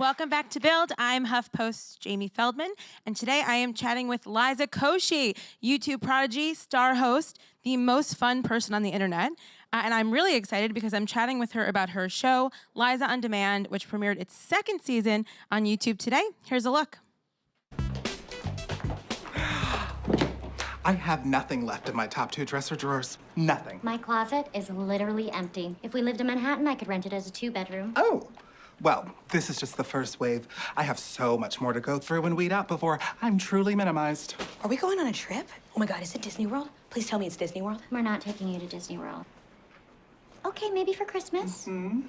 Welcome back to Build. I'm HuffPost's Jamie Feldman, and today I am chatting with Liza Koshy, YouTube prodigy, star host, the most fun person on the internet. And I'm really excited because I'm chatting with her about her show, Liza On Demand, which premiered its second season on YouTube today. Here's a look. I have nothing left in my top 2 dresser drawers. Nothing. My closet is literally empty. If we lived in Manhattan, I could rent it as a 2-bedroom. Oh. Well, this is just the first wave. I have so much more to go through and weed out before I'm truly minimized. Are we going on a trip? Oh my God, is it Disney World? Please tell me it's Disney World. We're not taking you to Disney World. Okay, maybe for Christmas. Mm-hmm.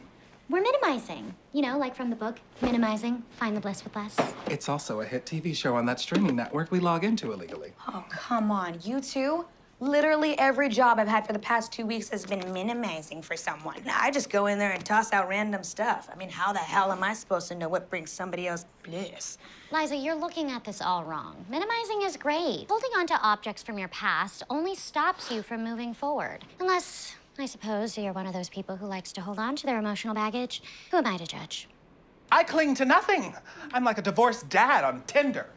We're minimizing. You know, like from the book, minimizing, find the bliss with less. It's also a hit TV show on that streaming network we log into illegally. Oh, come on, you two? Literally every job I've had for the past 2 weeks has been minimizing for someone. I just go in there and toss out random stuff. I mean, how the hell am I supposed to know what brings somebody else bliss? Liza, you're looking at this all wrong. Minimizing is great. Holding on to objects from your past only stops you from moving forward. Unless, I suppose, you're one of those people who likes to hold on to their emotional baggage. Who am I to judge? I cling to nothing. I'm like a divorced dad on Tinder.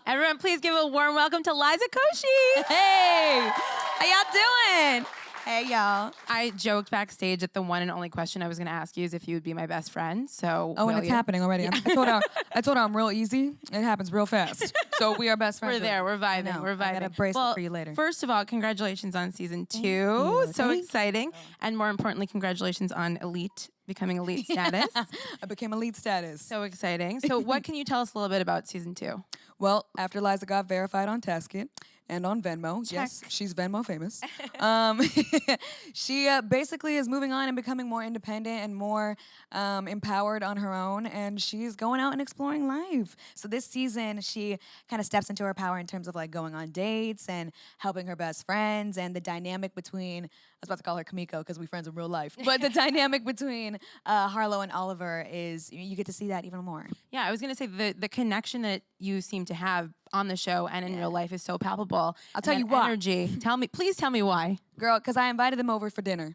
Everyone, please give a warm welcome to Liza Koshy. Hey, how y'all doing? Hey, y'all. I joked backstage that the one and only question I was going to ask you is if you would be my best friend. So, Oh, and it's happening already. Yeah. I told her I'm real easy. It happens real fast. So we are best friends. We're there. We're vibing. know. We're vibing. I got a bracelet for you later. First of all, congratulations on season 2. you. So Thank exciting. And more importantly, congratulations on becoming elite status. I became elite status. So exciting. So what can you tell us a little bit about season 2? Well, after Liza got verified on Tasket and on Venmo, yes, she's Venmo famous. She basically is moving on and becoming more independent and more empowered on her own, and she's going out and exploring life. So this season, she kind of steps into her power in terms of like going on dates and helping her best friends, and the dynamic between, I was about to call her Kimiko because we're friends in real life, but the dynamic between Harlow and Oliver is, you get to see that even more. Yeah, I was going to say the connection that you seem to have on the show and in real life is so palpable. I'll tell you why. Energy. Please tell me why. Girl, because I invited them over for dinner.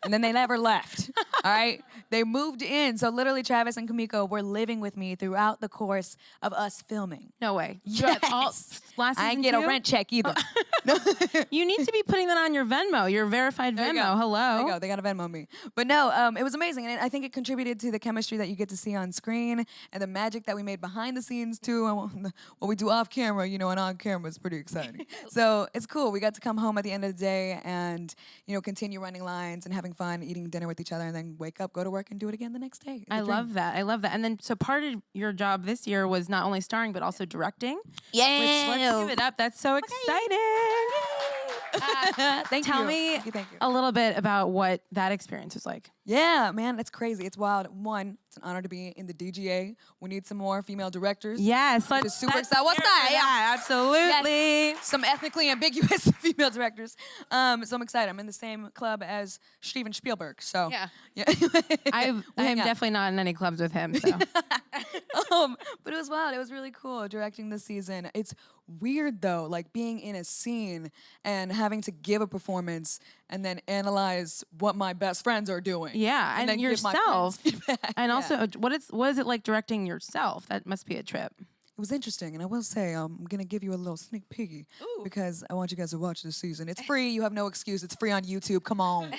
And then they never left, all right? They moved in. So literally Travis and Kimiko were living with me throughout the course of us filming. No way. Yes. Last I season ain't get too? a rent check either. You need to be putting that on your Venmo, your verified There you Venmo. go. Hello. There you go. They got to Venmo me. But no, it was amazing. And I think it contributed to the chemistry that you get to see on screen and the magic that we made behind the scenes too. And what we do off camera, you know, and on camera is pretty exciting. So it's cool. We got to come home at the end of the day and, you know, continue running lines and having fun, eating dinner with each other, and then wake up, go to work, and do it again the next day. I love that. I love that. And then, so part of your job this year was not only starring, but also directing. Yeah. Which, let's give it up. That's so exciting. Thank Tell you. me Thank you. a little bit about what that experience was like. Yeah, man, that's crazy. It's wild. One, it's an honor to be in the DGA. We need some more female directors. Yes. Which is super excited. What's that? Yeah, absolutely. Yes. Some ethnically ambiguous female directors. So I'm excited. I'm in the same club as Steven Spielberg. So Yeah. I'm I'm definitely not in any clubs with him. So. but it was wild. It was really cool directing this season. It's weird though, like being in a scene and having to give a performance and then analyze what my best friends are doing. Yeah, and then give my yourself. friends feedback. And Yeah. also, what is it like directing yourself? That must be a trip. It was interesting, and I will say I'm gonna give you a little sneak peek because I want you guys to watch this season. It's free. You have no excuse. It's free on YouTube. Come on,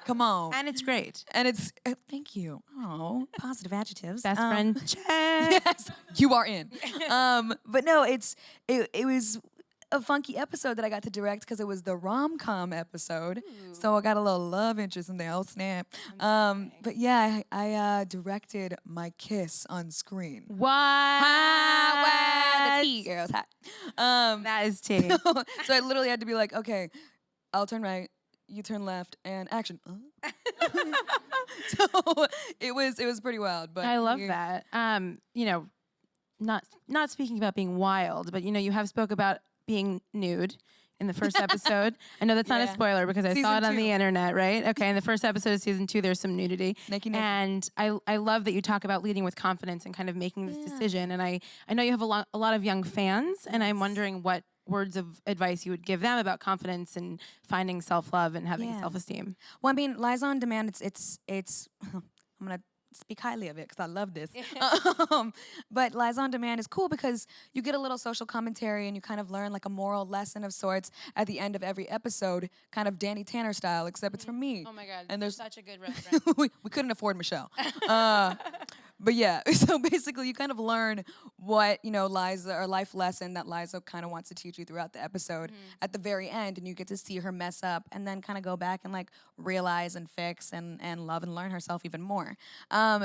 come on. And it's great. And it's thank you. Oh, positive adjectives. Best friend check. Yes, you are in. But no, it was a funky episode that I got to direct because it was the rom-com episode. So I got a little love interest in there. Oh, snap. But yeah, I directed my kiss on screen. What? The tea, girls, hot. That is tea. So I literally had to be like, okay, I'll turn right, you turn left, and action. So it was pretty wild. But I love that. You know, not speaking about being wild, but you know, you have spoke about being nude in the first episode. I know that's not a spoiler because I saw it on the internet, right? Okay, in the first episode of season 2, there's some nudity. Naked. And I love that you talk about leading with confidence and kind of making this decision. And I know you have a lot of young fans, and I'm wondering what words of advice you would give them about confidence and finding self-love and having self-esteem. Well, I mean, Liza On Demand, it's I'm gonna speak highly of it because I love this. But Liza On Demand is cool because you get a little social commentary and you kind of learn like a moral lesson of sorts at the end of every episode, kind of Danny Tanner style, except it's from me. Oh my God, And there's such a good reference. we couldn't afford Michelle. But yeah, so basically you kind of learn what, Liza, or life lesson that Liza kind of wants to teach you throughout the episode at the very end, and you get to see her mess up and then kind of go back and like realize and fix and love and learn herself even more.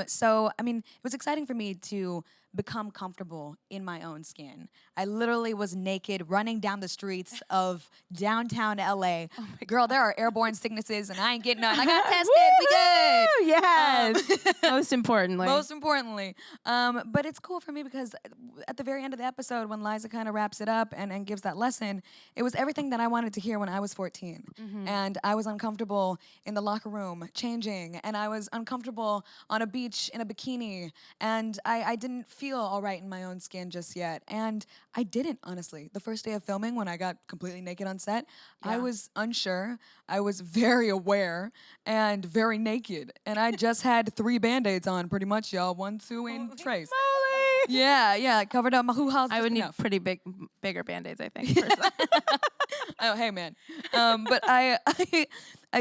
So, I mean, it was exciting for me to become comfortable in my own skin. I literally was naked running down the streets of downtown LA. Girl, there are airborne sicknesses and I ain't getting none. I got tested. We good. Yes. Most importantly. Most importantly. But it's cool for me because at the very end of the episode, when Liza kind of wraps it up and gives that lesson, it was everything that I wanted to hear when I was 14. And I was uncomfortable in the locker room changing, and I was uncomfortable on a beach in a bikini, and I didn't feel all right in my own skin just yet. And I didn't, honestly. The first day of filming, when I got completely naked on set, I was unsure. I was very aware and very naked. And I just had 3 Band-Aids on, pretty much, y'all. 1, 2, and trace. Yeah, I covered up my hoo-haws. I would need enough. pretty bigger Band-Aids, I think. Personally. Oh, hey, man. But I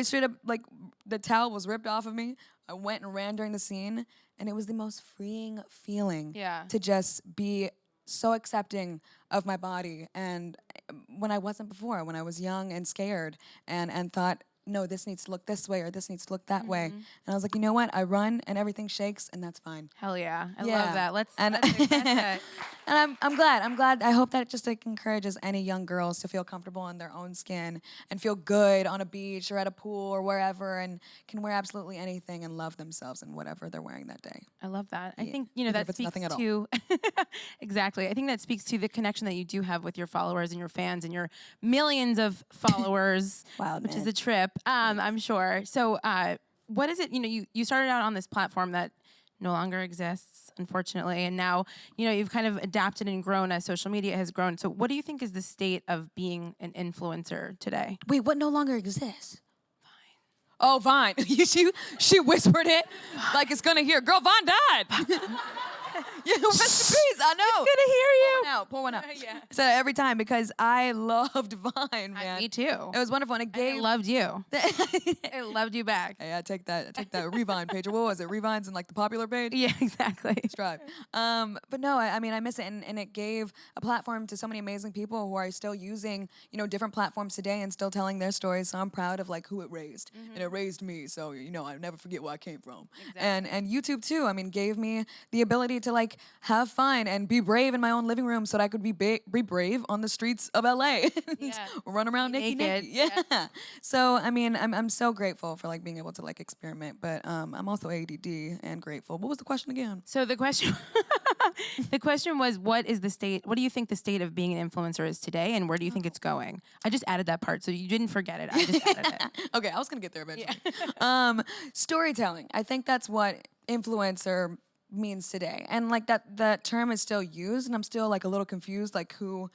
straight up, like, the towel was ripped off of me. I went and ran during the scene, and it was the most freeing feeling to just be so accepting of my body. And when I wasn't before, when I was young and scared and thought, no, this needs to look this way or this needs to look that way. And I was like, you know what? I run and everything shakes and that's fine. Hell yeah. I love that. Let's and it. And I'm glad. I hope that it just like encourages any young girls to feel comfortable in their own skin and feel good on a beach or at a pool or wherever, and can wear absolutely anything and love themselves in whatever they're wearing that day. I love that. I think, Even that if it's speaks nothing at all. to exactly. I think that speaks to the connection that you do have with your followers and your fans and your millions of followers, which is a trip, I'm sure. So what is it, you started out on this platform that no longer exists, unfortunately, and now, you've kind of adapted and grown as social media has grown. So what do you think is the state of being an influencer today? Wait, what no longer exists? Oh, Vine. she whispered it like it's gonna hear. Girl, Vine died. Yeah, rest in peace. I know. It's gonna hear you. Pour one out. Yeah. So every time, because I loved Vine, man. Me too. It was wonderful, and it gave. I loved you. I loved you back. Hey, I take that Revine page. Or what was it? Revine's in like the popular page. Yeah, exactly. Strive. But no, I mean, I miss it, and it gave a platform to so many amazing people who are still using, different platforms today and still telling their stories. So I'm proud of like who it raised, and it raised me. So I never forget where I came from. Exactly. And YouTube too. I mean, gave me the ability to like have fun and be brave in my own living room, so that I could be brave on the streets of LA. Run around naked. Yeah. So I mean, I'm so grateful for like being able to like experiment, but I'm also ADD and grateful. What was the question again? So the question the question was, what do you think the state of being an influencer is today, and where do you think it's going? I just added that part, so you didn't forget it. I just added it. Okay, I was gonna get there eventually. Storytelling. I think that's what influencer means today, and like that term is still used, and I'm still like a little confused, like who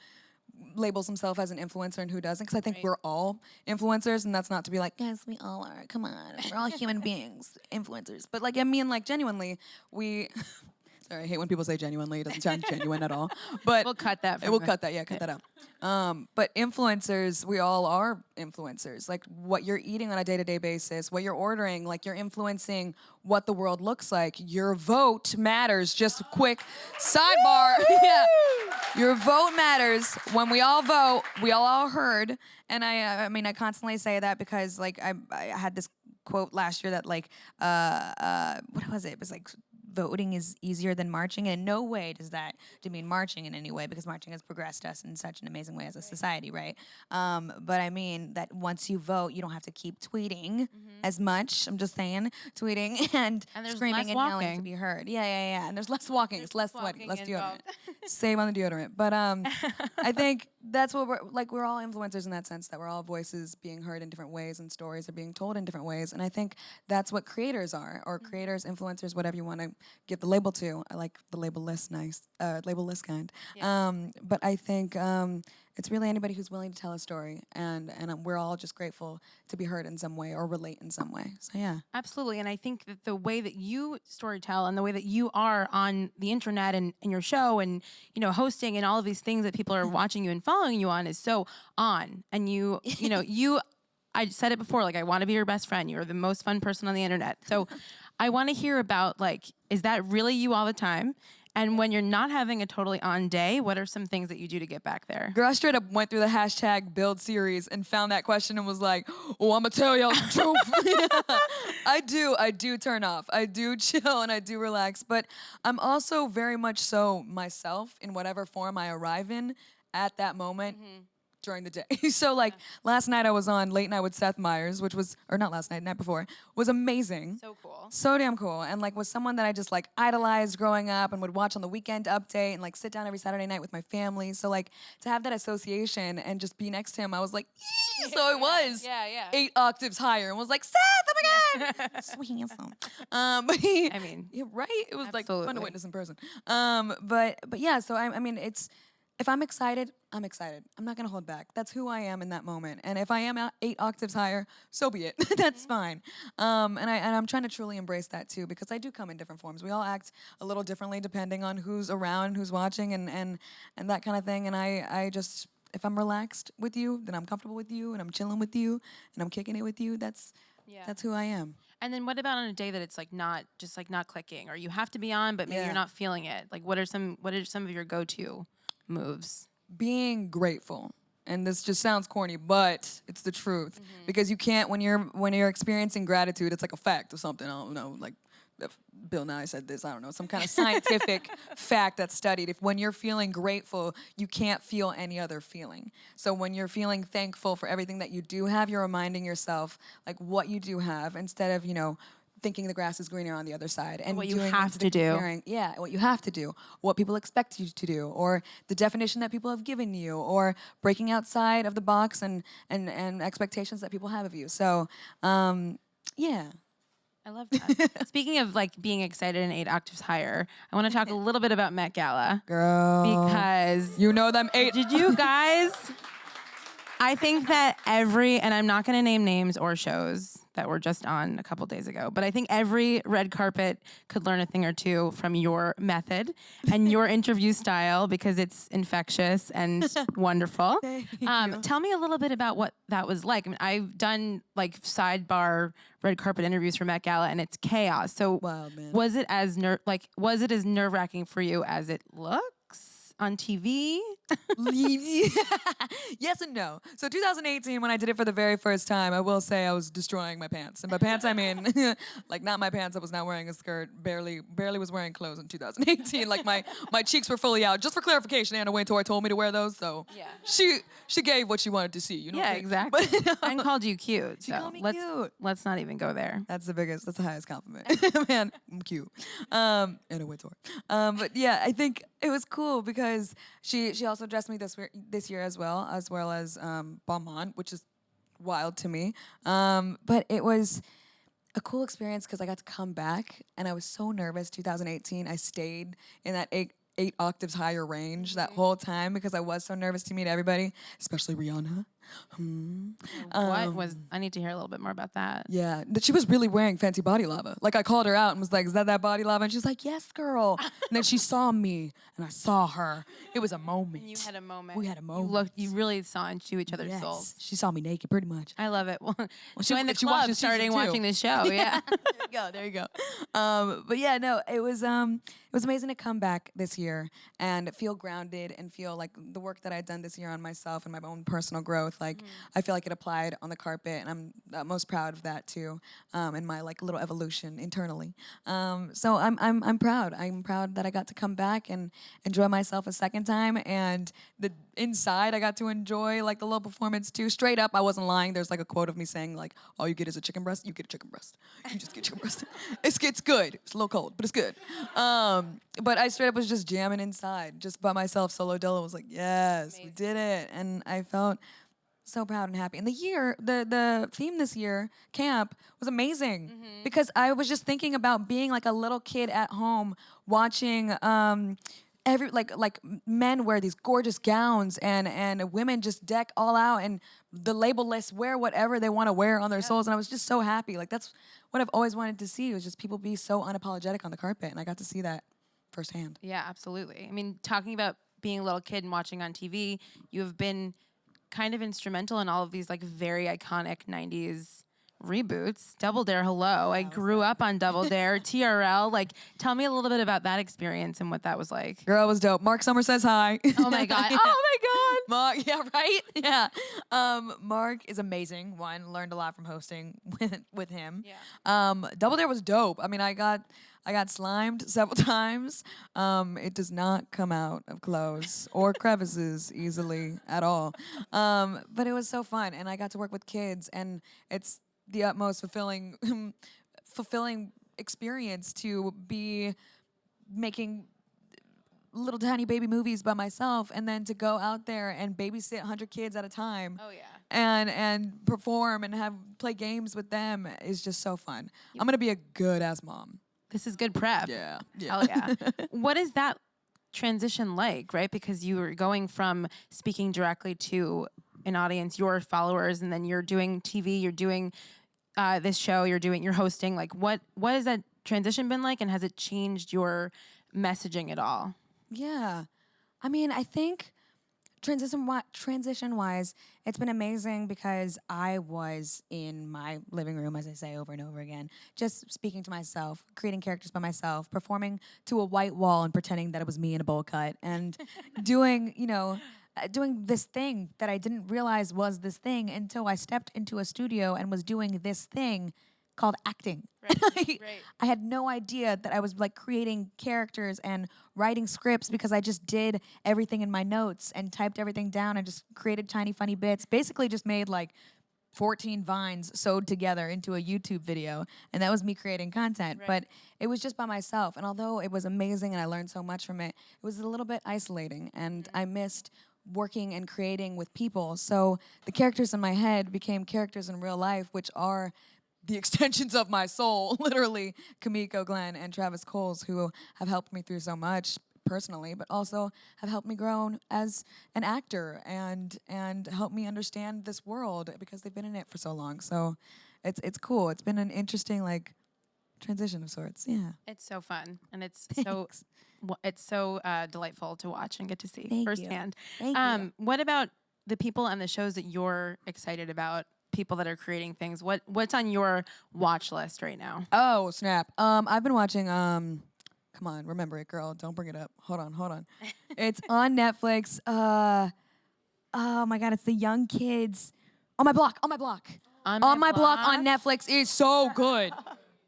labels himself as an influencer and who doesn't, because I think we're all influencers, and that's not to be like, yes, we all are, come on, we're all human beings, influencers. But like, I mean, like genuinely, we sorry, I hate when people say genuinely. It doesn't sound genuine at all. But we'll cut that. We'll cut that. Yeah, cut that out. But influencers, we all are influencers. Like what you're eating on a day-to-day basis, what you're ordering, like you're influencing what the world looks like. Your vote matters. Just a quick sidebar. Yeah. Your vote matters. When we all vote, we all heard. And I mean, I constantly say that because like I had this quote last year that like, what was it? It was like, voting is easier than marching, and in no way does that demean marching in any way, because marching has progressed us in such an amazing way as a society, right? But I mean that once you vote, you don't have to keep tweeting as much. I'm just saying, tweeting and screaming and yelling to be heard. Yeah. And there's less walking. It's less sweaty, less deodorant. Save on the deodorant. But I think that's what we're all influencers in that sense, that we're all voices being heard in different ways and stories are being told in different ways. And I think that's what creators are, or creators, influencers, whatever you want to give the label to. I like the label list, label list kind. Yeah. But I think it's really anybody who's willing to tell a story, and we're all just grateful to be heard in some way or relate in some way. So yeah. Absolutely. And I think that the way that you storytell and the way that you are on the internet and your show and, hosting and all of these things that people are watching you and following you on is so on. And I said it before, like, I want to be your best friend. You're the most fun person on the internet. So I want to hear about, like, is that really you all the time? And when you're not having a totally on day, what are some things that you do to get back there? Girl, I straight up went through the hashtag build series and found that question and was like, oh, I'm gonna tell y'all the truth. I do turn off. I do chill and I do relax. But I'm also very much so myself in whatever form I arrive in at that moment. During the day. So like last night I was on Late Night with Seth Meyers, which was, or not last night, night before, was amazing. So cool. So damn cool. And like was someone that I just like idolized growing up and would watch on the Weekend Update and like sit down every Saturday night with my family. So like to have that association and just be next to him, I was like, yee! So it was 8 octaves higher and was like, Seth, oh my God. So handsome. But yeah, right? It was like fun to witness in person. But yeah, so I mean, if I'm excited, I'm excited. I'm not gonna hold back. That's who I am in that moment. And if I am 8 octaves higher, so be it. That's fine. And I'm trying to truly embrace that too, because I do come in different forms. We all act a little differently depending on who's around, who's watching, and that kind of thing. And I just, if I'm relaxed with you, then I'm comfortable with you, and I'm chilling with you, and I'm kicking it with you. That's who I am. And then what about on a day that it's like not clicking, or you have to be on, but maybe you're not feeling it? Like what are some of your go-to moves? Being grateful. And this just sounds corny, but it's the truth. Because you can't, when you're experiencing gratitude, it's like a fact or something. I don't know, like if Bill Nye said this, I don't know, some kind of scientific fact that's studied. If when you're feeling grateful, you can't feel any other feeling. So when you're feeling thankful for everything that you do have, you're reminding yourself like what you do have instead of, thinking the grass is greener on the other side. And what you have to do. Yeah, what you have to do, what people expect you to do, or the definition that people have given you, or breaking outside of the box and expectations that people have of you. So, yeah. I love that. Speaking of like being excited and 8 octaves higher, I want to talk a little bit about Met Gala. Girl. Because you know them 8. Did you guys? I think that and I'm not going to name names or shows that were just on a couple days ago, but I think every red carpet could learn a thing or two from your method and your interview style, because it's infectious and wonderful. Tell me a little bit about what that was like. I mean, I've done like sidebar red carpet interviews for Met Gala, and it's chaos. So wow, man. Was it as nerve-wracking for you as it looks on TV? Yes and no. So 2018, when I did it for the very first time, I will say I was destroying my pants. And by pants, I mean, like not my pants, I was not wearing a skirt, barely was wearing clothes in 2018. Like my cheeks were fully out. Just for clarification, Anna Wintour told me to wear those, so she gave what she wanted to see, you know? Yeah, exactly. But, and called you cute. She so called me cute. Let's not even go there. That's the highest compliment. Man, I'm cute. Anna Wintour. But yeah, I think it was cool because she also dressed me this year as well as Beaumont, which is wild to me. But it was a cool experience because I got to come back, and I was so nervous. 2018, I stayed in that 8 octaves higher range that whole time because I was so nervous to meet everybody, especially Rihanna. I need to hear a little bit more about that. Yeah, she was really wearing fancy body lava. Like I called her out and was like, "Is that body lava?" And she was like, "Yes, girl." And then she saw me and I saw her. It was a moment. And you had a moment. We had a moment. You really saw into each other's souls. She saw me naked, pretty much. I love it. Well, she join the she club watched starting watching the show. Yeah. There you go. But yeah, no, it was amazing to come back this year and feel grounded and feel like the work that I'd done this year on myself and my own personal growth. Like I feel like it applied on the carpet, and I'm most proud of that too, and my like little evolution internally. So I'm proud. I'm proud that I got to come back and enjoy myself a second time, and the inside I got to enjoy like the little performance too. Straight up, I wasn't lying. There's like a quote of me saying like, "All you get is a chicken breast. You get a chicken breast. You just get chicken breast." It's good. It's a little cold, but it's good. But I straight up was just jamming inside, just by myself. Solo dolo was like, yes, amazing. We did it, and I felt so proud and happy. And the theme this year, camp, was amazing because I was just thinking about being like a little kid at home watching men wear these gorgeous gowns and women just deck all out and the label-less wear whatever they want to wear on their souls, and I was just so happy. Like that's what I've always wanted to see, was just people be so unapologetic on the carpet, and I got to see that firsthand. Yeah, absolutely. I mean, talking about being a little kid and watching on TV, you have been kind of instrumental in all of these like very iconic 90s reboots. Double Dare, hello. I grew up on Double Dare, TRL. Like, tell me a little bit about that experience and what that was like. Girl, it was dope. Mark Summer says hi. Oh my God. Oh my God. Mark, yeah, right? Yeah. Mark is amazing. One, learned a lot from hosting with him. Yeah. Double Dare was dope. I mean, I got slimed several times. It does not come out of clothes or crevices easily at all. But it was so fun, and I got to work with kids, and it's the utmost fulfilling experience to be making little tiny baby movies by myself, and then to go out there and babysit 100 kids at a time. Oh yeah. And perform and play games with them is just so fun. I'm gonna be a good ass mom. This is good prep. Yeah. Hell yeah. What is that transition like, right? Because you were going from speaking directly to an audience, your followers, and then you're doing TV, you're doing this show, you're hosting. Like, what has that transition been like, and has it changed your messaging at all? Yeah. I mean, I think transition-wise, it's been amazing because I was in my living room, as I say over and over again, just speaking to myself, creating characters by myself, performing to a white wall and pretending that it was me in a bowl cut, and doing this thing that I didn't realize was this thing until I stepped into a studio and was doing this thing called acting. Right. I had no idea that I was like creating characters and writing scripts because I just did everything in my notes and typed everything down and just created tiny funny bits. Basically just made like 14 vines sewed together into a YouTube video, and that was me creating content. But it was just by myself, and although it was amazing and I learned so much from it, it was a little bit isolating, and I missed working and creating with people. So the characters in my head became characters in real life, which are the extensions of my soul, literally Kimiko Glenn and Travis Coles, who have helped me through so much personally, but also have helped me grow as an actor and helped me understand this world because they've been in it for so long. So it's cool. It's been an interesting like transition of sorts. Yeah. It's so fun, and it's so delightful to watch and get to see Thank firsthand. you. Thank you. What about the people and the shows that you're excited about? People that are creating things. What's on your watch list right now? Oh, snap. I've been watching, come on, remember it, girl. Don't bring it up. Hold on. It's on Netflix. Oh my God, it's the young kids. On My Block. On My Block on Netflix is so good.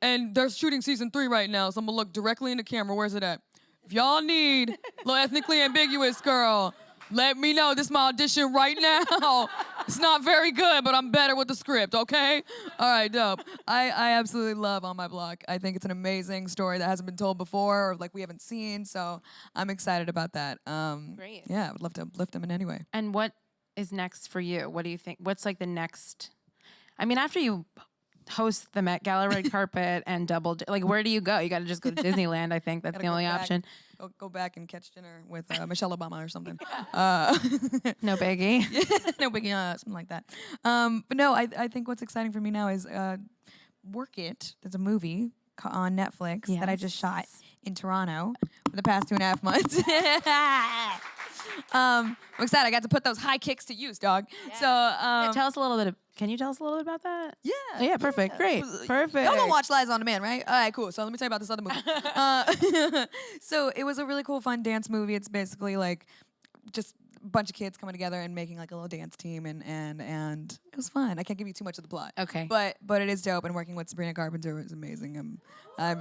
And they're shooting season 3 right now, so I'm gonna look directly in the camera. Where's it at? If y'all need a little ethnically ambiguous girl, let me know. This is my audition right now. It's not very good, but I'm better with the script, okay? All right, dope. I absolutely love On My Block. I think it's an amazing story that hasn't been told before or like we haven't seen, so I'm excited about that. Great. Yeah, I would love to lift them in any way. And what is next for you? What do you think? What's like the next? I mean, after you host the Met Gala red carpet and like, where do you go? You got to just go to Disneyland. I think that's the only option. Go back and catch dinner with Michelle Obama or something. No biggie. No biggie, something like that. But no, I think what's exciting for me now is Work It. There's a movie on Netflix that I just shot in Toronto for the past 2.5 months. I'm excited. I got to put those high kicks to use, dog. Yeah. So tell us a little bit. Can you tell us a little bit about that? Yeah. Oh, yeah. Perfect. Great. Perfect. Y'all don't watch Liza On Demand, right? All right, cool. So let me tell you about this other movie. So it was a really cool, fun dance movie. It's basically like just a bunch of kids coming together and making like a little dance team, and it was fun. I can't give you too much of the plot. Okay. But it is dope, and working with Sabrina Carpenter was amazing.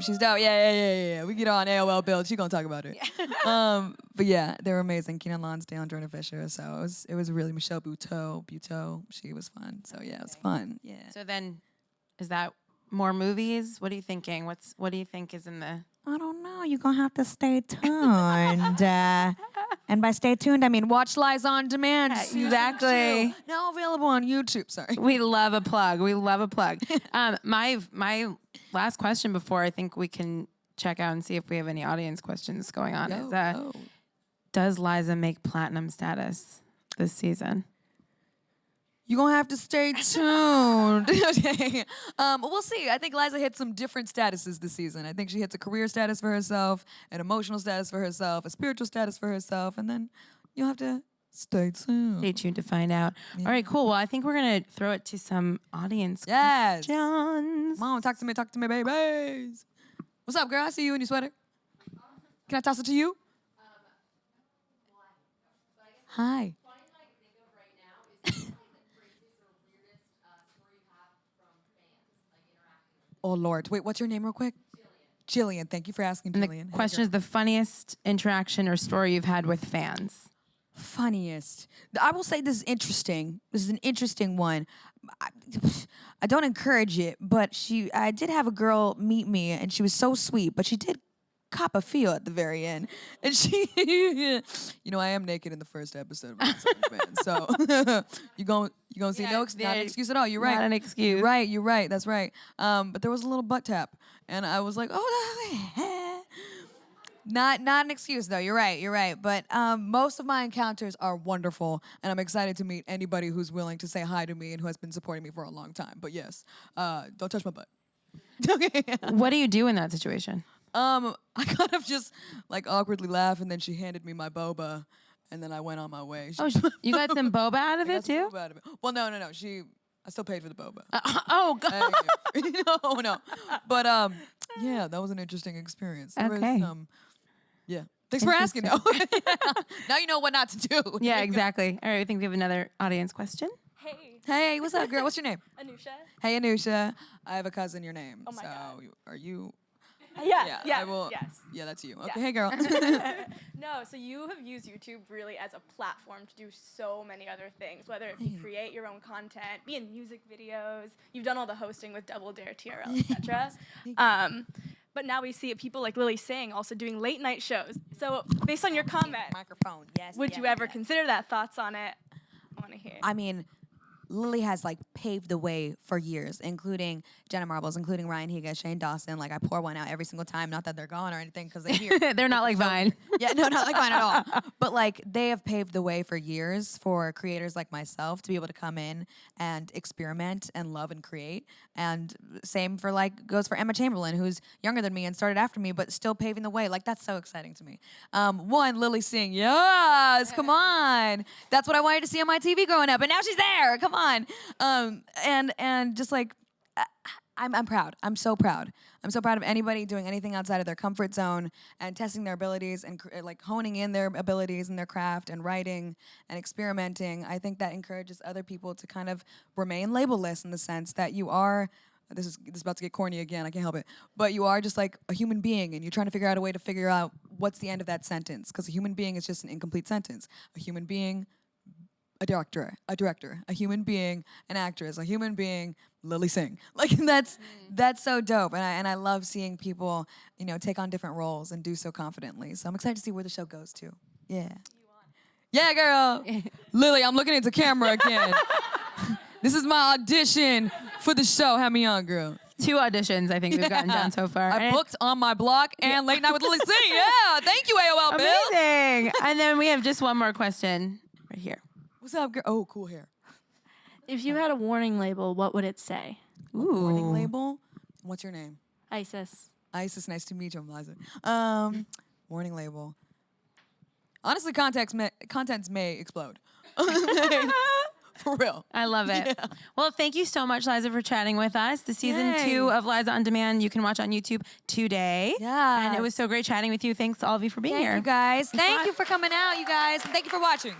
She's dope. Yeah. We get on AOL build. She gonna talk about it. Yeah. But yeah, they were amazing. Keenan Lonsdale and Jordan Fisher. So it was really Michelle Buteau. She was fun. So yeah, it was fun. Yeah. So then, is that more movies? What are you thinking? What do you think is in the? I don't know. You're going to have to stay tuned. And by stay tuned, I mean watch Liza On Demand. Exactly. Now available on YouTube. Sorry. We love a plug. My last question before I think we can check out and see if we have any audience questions going on is does Liza make platinum status this season? You're gonna have to stay tuned. Okay. We'll see. I think Liza hit some different statuses this season. I think she hits a career status for herself, an emotional status for herself, a spiritual status for herself, and then you'll have to stay tuned. Stay tuned to find out. All right, cool. Well, I think we're gonna throw it to some audience Yes. questions. Mom, talk to me, babies. What's up, girl? I see you in your sweater. Can I toss it to you? Hi. Oh, Lord. Wait, what's your name real quick? Jillian. Thank you for asking, And Jillian. the question is the funniest interaction or story you've had with fans. Funniest. I will say this is interesting. This is an interesting one. I don't encourage it, but I did have a girl meet me, and she was so sweet, but she did cop a feel at the very end. And she, I am naked in the first episode of Man, so you gonna see not an excuse at all. You're right. Not an excuse. You're right. That's right. But there was a little butt tap, and I was like, oh, not an excuse though. You're right. But most of my encounters are wonderful, and I'm excited to meet anybody who's willing to say hi to me and who has been supporting me for a long time. But yes, don't touch my butt. Okay. What do you do in that situation? I kind of just like awkwardly laugh, and then she handed me my boba, and then I went on my way. You got some boba out of it too? Boba out of it. Well, no. I still paid for the boba. God. No. But yeah, that was an interesting experience. There Okay. was, yeah. Thanks for asking, though. Now you know what not to do. Yeah, exactly. All right, I think we have another audience question. Hey, what's up, girl? What's your name? Anusha. Hey, Anusha. I have a cousin your name. Oh my God. Are you? Yes, I will. yes. Yeah, that's you. Okay, Yeah. hey, girl. No, so you have used YouTube really as a platform to do so many other things, whether it be create your own content, be in music videos. You've done all the hosting with Double Dare, TRL, etc. But now we see people like Lily Singh also doing late night shows. So based on your comment, Microphone. Yes. would you ever consider that? Thoughts on it? I want to hear. I mean, Lily has like paved the way for years, including Jenna Marbles, including Ryan Higa, Shane Dawson. Like I pour one out every single time. Not that they're gone or anything, because they're here. They're not like Vine. Yeah, no, not like Vine at all. But like they have paved the way for years for creators like myself to be able to come in and experiment and love and create. And same for goes for Emma Chamberlain, who's younger than me and started after me, but still paving the way. Like that's so exciting to me. Lily Singh, yes, come on. That's what I wanted to see on my TV growing up, and now she's there. Come on. And just like I'm proud. I'm so proud. I'm so proud of anybody doing anything outside of their comfort zone and testing their abilities and like honing in their abilities and their craft and writing and experimenting. I think that encourages other people to kind of remain labelless in the sense that you are. This is about to get corny again. I can't help it. But you are just like a human being, and you're trying to figure out a way to figure out what's the end of that sentence, because a human being is just an incomplete sentence. A human being. A director, a human being, an actress, a human being, Lily Singh. Like that's so dope, and I love seeing people, take on different roles and do so confidently. So I'm excited to see where the show goes to. Yeah. Yeah, girl. Lily, I'm looking into camera again. This is my audition for the show. Have me on, girl. 2 auditions I think we've gotten done so far. I booked On My Block and Late Night with Lily Singh. Yeah, thank you, AOL Bill. Amazing. And then we have just one more question right here. What's up, girl? Oh, cool hair. If you had a warning label, what would it say? Ooh. Warning label. What's your name? Isis. Isis, nice to meet you, Liza. Warning label. Honestly, contents may explode. For real. I love it. Yeah. Well, thank you so much, Liza, for chatting with us. The season 2 of Liza On Demand you can watch on YouTube today. Yeah. And it was so great chatting with you. Thanks to all of you for being here. Thank you, guys. Thank you for coming out, you guys. And thank you for watching.